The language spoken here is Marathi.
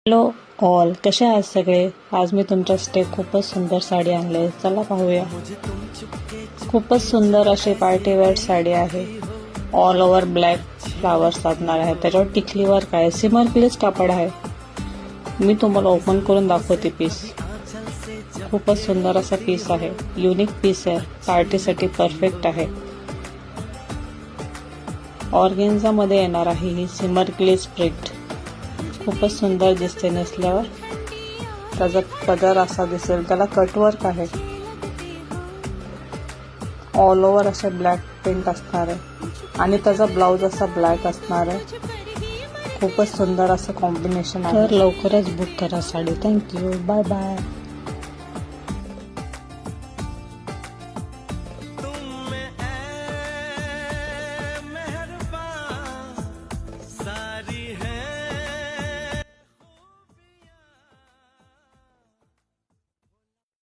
हॅलो ऑल, कसे आहात सगळे? आज मी तुमच्यासाठी खूपच सुंदर साडी आणली आहे. चला पाहूया. खूपच सुंदर अशी पार्टीवेअर साडी आहे. ऑल ओव्हर ब्लॅक फ्लावर्स असणार आहे. त्याच्यावर टिकली वर्क आहे. सिमर ग्लेज कापड आहे. मी तुम्हाला ओपन करून दाखवते पीस. खूपच सुंदर असा पीस आहे. युनिक पीस आहे. पार्टीसाठी परफेक्ट आहे. ऑर्गेन्झा मध्ये येणार आहे ही सिमर ग्लेज प्रिंट. खूपच सुंदर दिसते नेसल्यावर. त्याचा पदर असा दिसेल. त्याला कटवर्क आहे. ऑल ओव्हर असे ब्लॅक प्रिंट असणार आहे आणि त्याचा ब्लाउज असा ब्लॅक असणार आहे. खूपच सुंदर असं कॉम्बिनेशन आहे. तर लवकरच बुक करा साडी. थँक्यू. Bye bye.